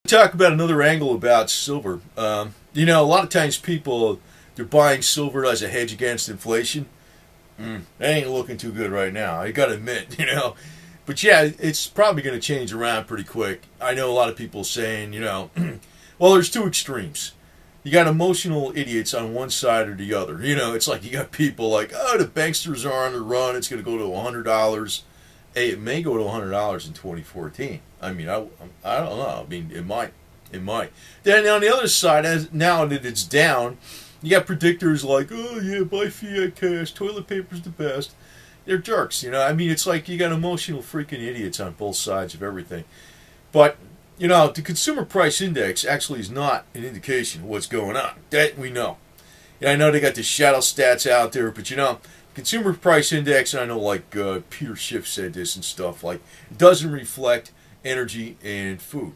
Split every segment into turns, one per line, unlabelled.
Talk about another angle about silver. You know, a lot of times people, they're buying silver as a hedge against inflation. That ain't looking too good right now. I gotta admit, you know. But yeah, it's probably going to change around pretty quick. I know a lot of people saying, you know, well, there's two extremes. You got emotional idiots on one side or the other. You know, it's like you got people like, oh, the banksters are on the run. It's going to go to $100. Hey, it may go to $100 in 2014. I mean, I don't know. I mean, it might. It might. Then on the other side, as now that it's down, you got predictors like, oh, yeah, buy fiat cash. Toilet paper's the best. They're jerks, you know. I mean, it's like you got emotional freaking idiots on both sides of everything. But, you know, the consumer price index actually is not an indication of what's going on. That we know. Yeah, I know they got the shadow stats out there, but, you know, consumer price index, and I know like Peter Schiff said this and stuff, like, it doesn't reflect energy and food.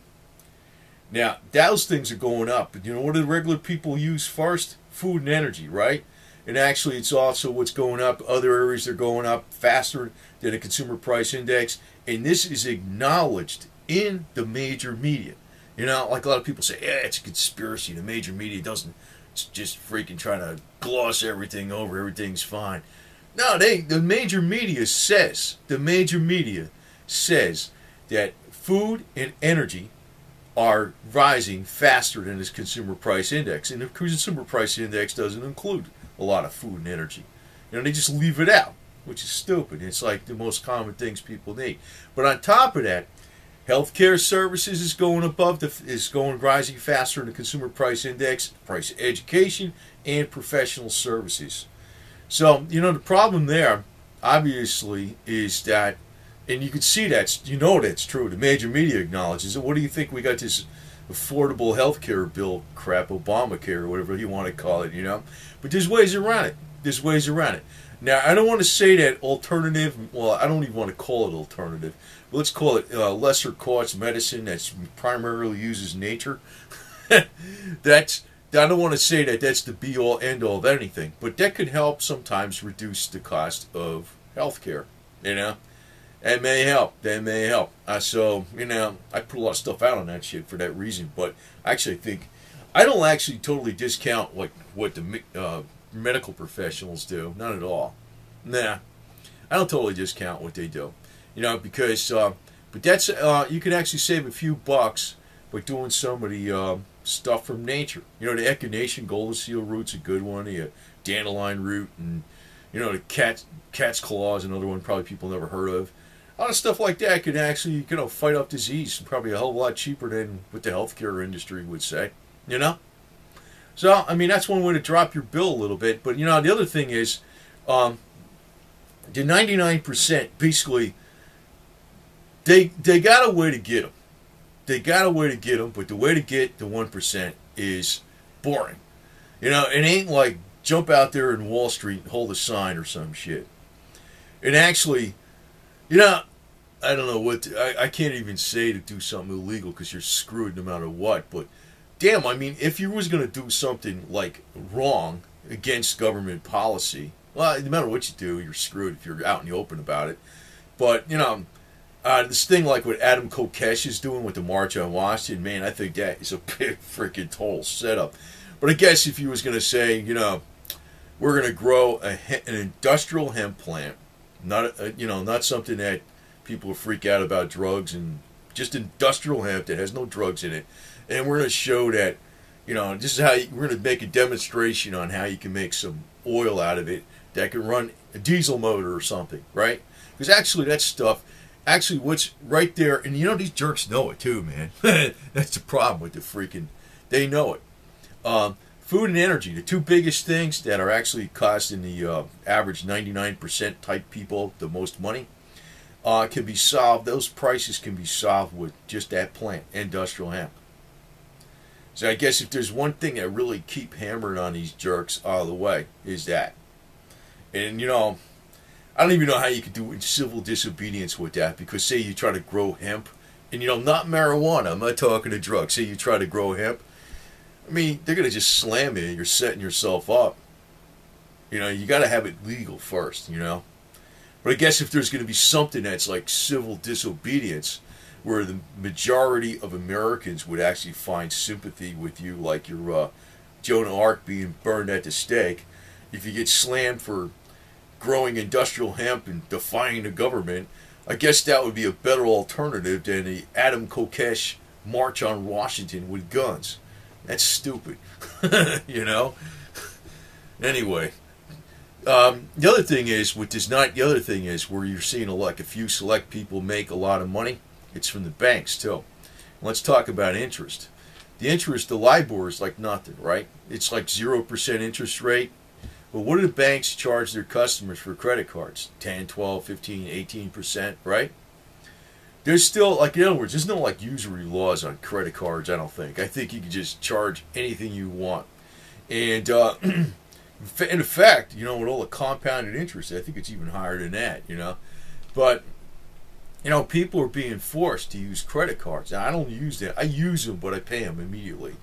Now, those things are going up. But, you know, what do the regular people use first? Food and energy, right? And actually, it's also what's going up. Other areas are going up faster than the consumer price index. And this is acknowledged in the major media. You know, like a lot of people say, yeah, it's a conspiracy. The major media doesn't, it's just freaking trying to gloss everything over. Everything's fine. No, the major media says, that food and energy are rising faster than this consumer price index. And the consumer price index doesn't include a lot of food and energy. You know, they just leave it out, which is stupid. It's like the most common things people need. But on top of that, healthcare services is going rising faster in the consumer price index, price of education, and professional services. So, you know, the problem there, obviously, is that, and you can see that, you know that's true. The major media acknowledges it. What do you think we got this affordable health care bill crap, Obamacare, or whatever you want to call it, you know? But there's ways around it. There's ways around it. Now, I don't want to say that alternative, well, I don't even want to call it alternative. But let's call it lesser cost medicine that primarily uses nature. I don't want to say that that's the be-all, end-all of anything. But that could help sometimes reduce the cost of health care, you know? That may help. That may help. So, you know, I put a lot of stuff out on that shit for that reason. But I actually think, I don't actually totally discount like what the medical professionals do. Not at all. Nah. I don't totally discount what they do. You know, because, but that's, you can actually save a few bucks by doing some of the stuff from nature. You know, the echinacea golden seal root's a good one. The dandelion root, and, you know, the cat's claw is another one probably people never heard of. A lot of stuff like that could actually, you know, fight off disease. Probably a hell of a lot cheaper than what the healthcare industry would say, you know? So, I mean, that's one way to drop your bill a little bit. But, you know, the other thing is, the 99%, basically, they got a way to get them. They got a way to get them, but the way to get the 1% is boring. You know, it ain't like jump out there in Wall Street and hold a sign or some shit. It actually, you know, I don't know what, I can't even say to do something illegal because you're screwed no matter what, but damn, I mean, if you was going to do something like wrong against government policy, well, no matter what you do, you're screwed if you're out in the open about it. But, you know, this thing like what Adam Kokesh is doing with the March on Washington, man, I think that is a big freaking total setup. But I guess if you was going to say, you know, we're going to grow an industrial hemp plant, not you know, not something that people freak out about drugs, and just industrial hemp that has no drugs in it, and we're going to show that, you know, this is how we're going to make a demonstration on how you can make some oil out of it that can run a diesel motor or something, right? Because actually that stuff, actually what's right there, and you know these jerks know it too, man. That's the problem with the freaking, they know it. Food and energy, the two biggest things that are actually costing the average 99% type people the most money, can be solved. Those prices can be solved with just that plant, industrial hemp. So I guess if there's one thing that really keep hammering on these jerks out of the way, is that. And, you know, I don't even know how you could do civil disobedience with that, because say you try to grow hemp, and, you know, not marijuana, I'm not talking to drugs, say you try to grow hemp, I mean, they're going to just slam you, you're setting yourself up. You know, you got to have it legal first, you know. But I guess if there's going to be something that's like civil disobedience, where the majority of Americans would actually find sympathy with you, like your Joan of Arc being burned at the stake. If you get slammed for growing industrial hemp and defying the government, I guess that would be a better alternative than the Adam Kokesh march on Washington with guns. That's stupid, you know. Anyway, the other thing is, what does not. The other thing is where you're seeing like a few select people make a lot of money. It's from the banks too. Let's talk about interest. The interest, the LIBOR is like nothing, right? It's like 0% interest rate. Well, what do the banks charge their customers for credit cards? 10, 12, 15, 18%, right? There's still, like, in other words, there's no, like, usury laws on credit cards, I don't think. I think you can just charge anything you want. And, in fact, you know, with all the compounded interest, I think it's even higher than that, you know. But, you know, people are being forced to use credit cards. Now, I don't use them. I use them, but I pay them immediately.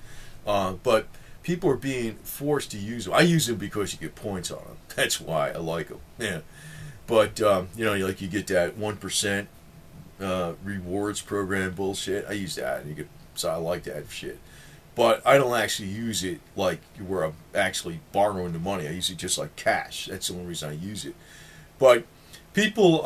But people are being forced to use them. I use them because you get points on them. That's why I like them. Yeah. But, you know, like you get that 1% rewards program bullshit. I use that. And so I like that shit. But I don't actually use it like where I'm actually borrowing the money. I use it just like cash. That's the only reason I use it. But people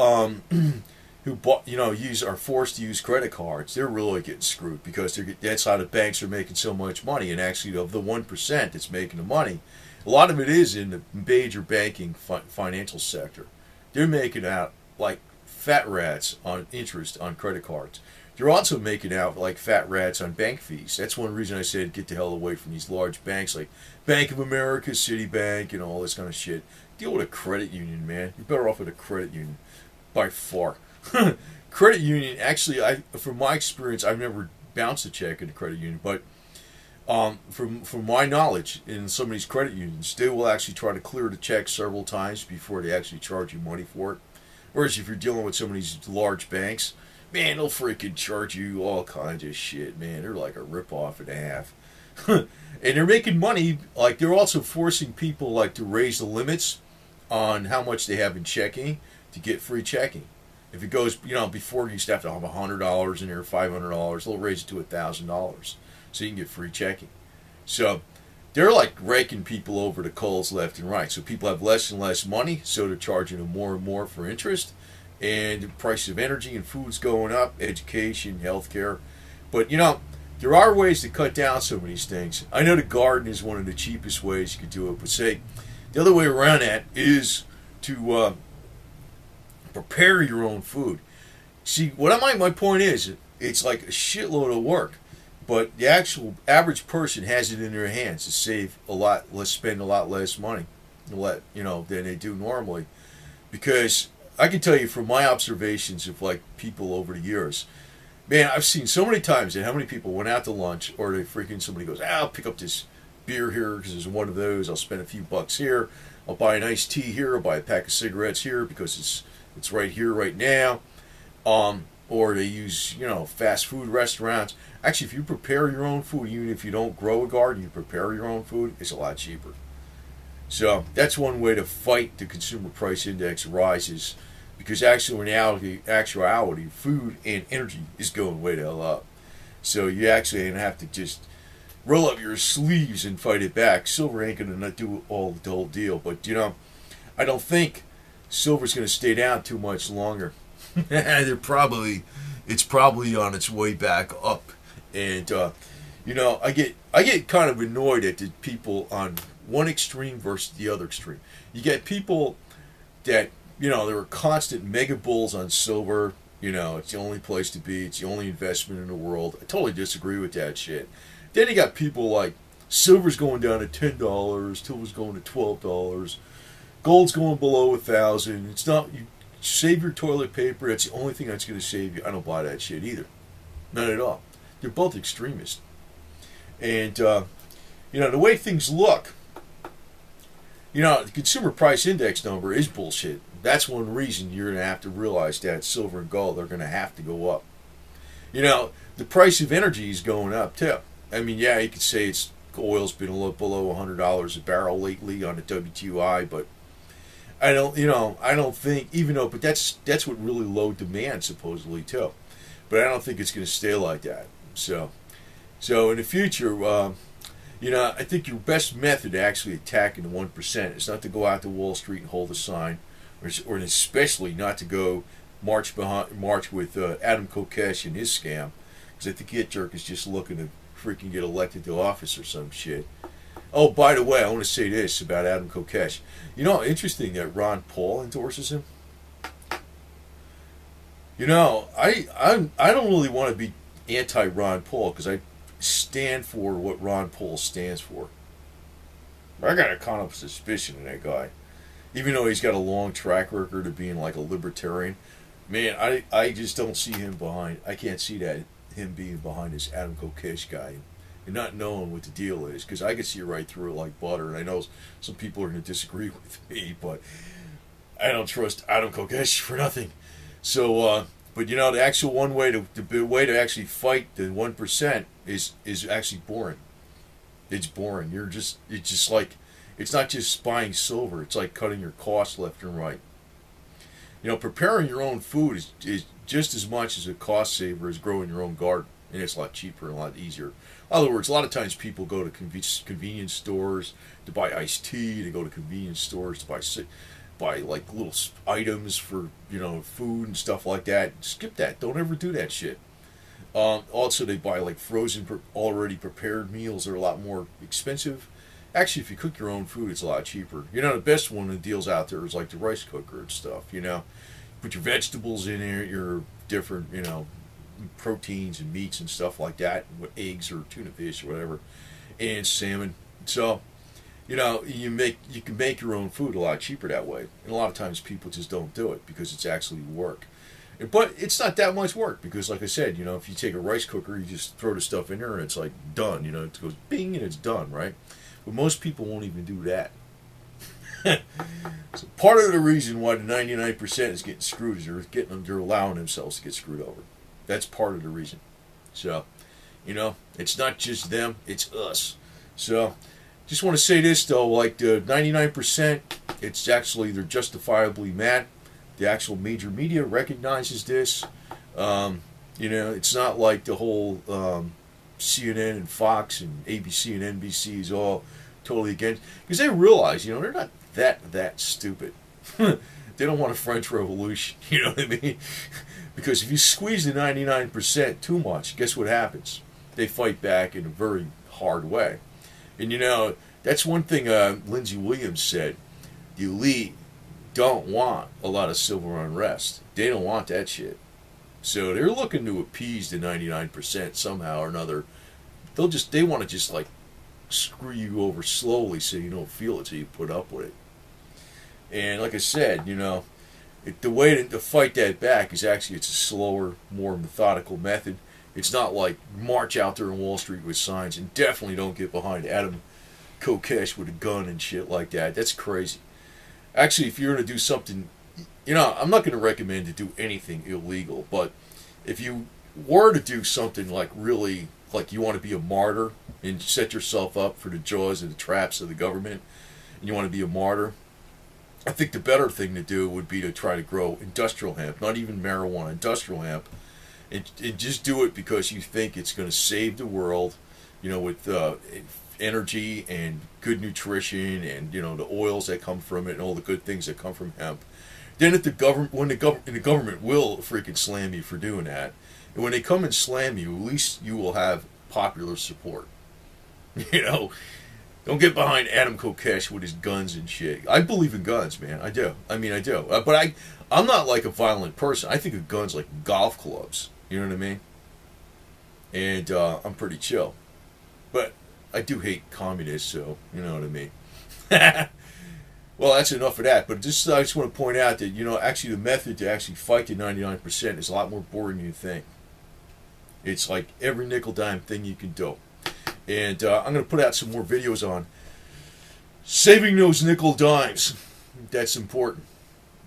who are forced to use credit cards, they're really getting screwed because that's how the banks are making so much money. And actually, of the 1% that's making the money, a lot of it is in the major banking financial sector. They're making out like fat rats on interest on credit cards. They're also making out like fat rats on bank fees. That's one reason I said get the hell away from these large banks like Bank of America, Citibank, and all this kind of shit. Deal with a credit union, man. You're better off with a credit union by far. Credit union, actually, from my experience, I've never bounced a check in a credit union, but from my knowledge, in some of these credit unions, they will actually try to clear the check several times before they actually charge you money for it. Whereas if you're dealing with some of these large banks, man, they'll freaking charge you all kinds of shit, man. They're like a rip-off and a half. And they're making money, like they're also forcing people like to raise the limits on how much they have in checking to get free checking. If it goes, you know, before you used to have to have $100 in there, $500, they'll raise it to $1,000 so you can get free checking. So they're like raking people over the coals left and right. So people have less and less money, so they're charging them more and more for interest. And the price of energy and food's going up, education, healthcare. But, you know, there are ways to cut down some of these things. I know the garden is one of the cheapest ways you could do it, but say the other way around that is to prepare your own food. See, my point is, it's like a shitload of work, but the actual average person has it in their hands to save a lot less, spend a lot less money, than they do normally. Because I can tell you from my observations of like people over the years, man, I've seen so many times that how many people went out to lunch, or somebody goes, I'll pick up this beer here because there's one of those. I'll spend a few bucks here. I'll buy an iced tea here. I'll buy a pack of cigarettes here because it's right here, right now. Or they use, fast food restaurants. Actually, if you prepare your own food, even if you don't grow a garden, you prepare your own food, it's a lot cheaper. So that's one way to fight the consumer price index rises, because actually, in actuality, food and energy is going way the hell up. So you actually have to just roll up your sleeves and fight it back. Silver ain't going to do the whole deal, but I don't think silver's going to stay down too much longer. It's probably on its way back up, and I get kind of annoyed at the people on one extreme versus the other extreme. You get people that there are constant mega bulls on silver. It's the only place to be. It's the only investment in the world. I totally disagree with that shit. Then you got people like silver's going down to $10, silver's going to $12, gold's going below $1,000. It's not. You save your toilet paper. That's the only thing that's going to save you. I don't buy that shit either. Not at all. They're both extremists. And the way things look, the consumer price index number is bullshit. That's one reason you're going to have to realize that silver and gold are going to have to go up. The price of energy is going up too. I mean, yeah, you could say oil's been a little below $100 a barrel lately on the WTI, but I don't think, but that's what really low demand supposedly too. but I don't think it's going to stay like that. So in the future, I think your best method to actually attacking the 1% is not to go out to Wall Street and hold a sign, or especially not to go march with Adam Kokesh and his scam, because I think that jerk is just looking to freaking get elected to office or some shit. Oh, by the way, I want to say this about Adam Kokesh. You know, interesting that Ron Paul endorses him. You know, I don't really want to be anti-Ron Paul because I stand for what Ron Paul stands for. I got a kind of suspicion of that guy. Even though he's got a long track record of being like a libertarian. Man, I just don't see him behind. I can't see him being behind this Adam Kokesh guy and not knowing what the deal is, because I can see right through it like butter. And I know some people are going to disagree with me, but I don't trust Adam Kokesh for nothing. So, but you know, the actual the way to actually fight the 1% is actually boring. It's boring. It's just like, it's not just buying silver. It's like cutting your costs left and right. You know, preparing your own food is just as much as a cost saver as growing your own garden, and it's a lot cheaper and a lot easier. In other words, a lot of times people go to convenience stores to buy iced tea. They go to convenience stores to buy like little items for, you know, food and stuff like that. Skip that. Don't ever do that shit. Also, they buy like frozen, already prepared meals. They're a lot more expensive. Actually, if you cook your own food, it's a lot cheaper. You know, the best one of the deals out there is like the rice cooker and stuff. You know, put your vegetables in there, your different, you know, proteins and meats and stuff like that, with eggs or tuna fish or whatever, and salmon. So, you know, you can make your own food a lot cheaper that way. And a lot of times people just don't do it because it's actually work. But it's not that much work because, like I said, you know, if you take a rice cooker, you just throw the stuff in there and it's like done. You know, it goes bing and it's done, right? But most people won't even do that. So part of the reason why the 99% is getting screwed is they're allowing themselves to get screwed over. That's part of the reason. So, you know, it's not just them, it's us. So, just want to say this though, like the 99%, it's actually, they're justifiably mad. The actual major media recognizes this. You know, it's not like the whole CNN and Fox and ABC and NBC is all totally against, because they realize, you know, they're not that stupid. They don't want a French Revolution, you know what I mean? Because if you squeeze the 99% too much, guess what happens? They fight back in a very hard way. And you know, that's one thing Lindsey Williams said. The elite don't want a lot of civil unrest. They don't want that shit. So they're looking to appease the 99% somehow or another. They want to just like screw you over slowly so you don't feel it, so you put up with it. And like I said, you know, the way to fight that back is actually, it's a slower, more methodical method. It's not like march out there on Wall Street with signs, and definitely don't get behind Adam Kokesh with a gun and shit like that. That's crazy. Actually, if you're going to do something, you know, I'm not going to recommend to do anything illegal, but if you were to do something like really, like you want to be a martyr and set yourself up for the jaws and the traps of the government, and you want to be a martyr, I think the better thing to do would be to try to grow industrial hemp, not even marijuana, industrial hemp, and just do it because you think it's going to save the world, you know, with energy and good nutrition and, you know, the oils that come from it and all the good things that come from hemp. Then if the government will freaking slam you for doing that, and when they come and slam you, at least you will have popular support. You know, don't get behind Adam Kokesh with his guns and shit. I believe in guns, man. I do. I mean, I do. But I'm not like a violent person. I think of guns like golf clubs. You know what I mean? And I'm pretty chill. But I do hate communists, so you know what I mean. Well, that's enough of that. But I just want to point out that, you know, actually the method to actually fight the 99% is a lot more boring than you think. It's like every nickel dime thing you can do. And I'm going to put out some more videos on saving those nickel dimes. That's important,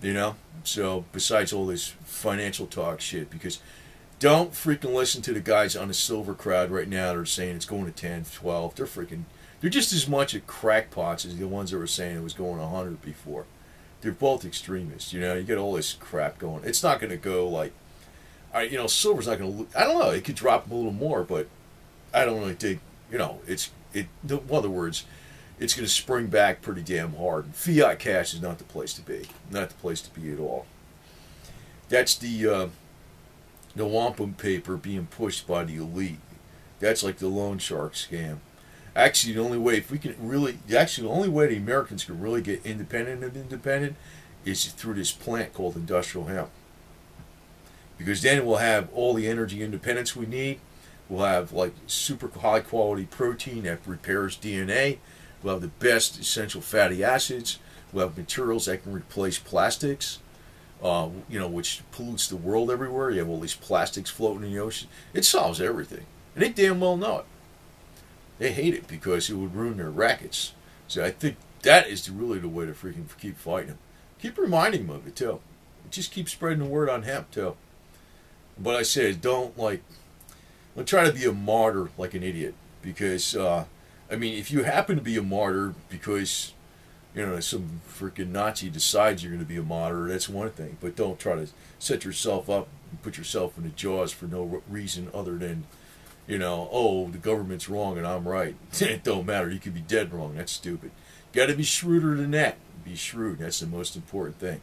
you know. So besides all this financial talk shit, because don't freaking listen to the guys on the silver crowd right now that are saying it's going to 10, 12. They're just as much a crackpots as the ones that were saying it was going 100 before. They're both extremists, you know. You get all this crap going. It's not going to go like Silver's not going to. I don't know. It could drop a little more, but I don't really think. In other words, it's going to spring back pretty damn hard. And fiat cash is not the place to be. Not the place to be at all. That's the wampum paper being pushed by the elite. That's like the loan shark scam. Actually, the only way the only way the Americans can really get independent is through this plant called industrial hemp. Because then we'll have all the energy independence we need. We'll have like super high quality protein that repairs DNA. We'll have the best essential fatty acids. We'll have materials that can replace plastics, which pollutes the world everywhere. You have all these plastics floating in the ocean. It solves everything. And they damn well know it. They hate it because it would ruin their rackets. So I think that is really the way to freaking keep fighting them. Keep reminding them of it, too. Just keep spreading the word on hemp, too. But I say, don't try to be a martyr like an idiot. Because, if you happen to be a martyr because, some freaking Nazi decides you're going to be a martyr, that's one thing. But don't try to set yourself up and put yourself in the jaws for no reason other than, the government's wrong and I'm right. It don't matter. You could be dead wrong. That's stupid. Got to be shrewder than that. Be shrewd. That's the most important thing.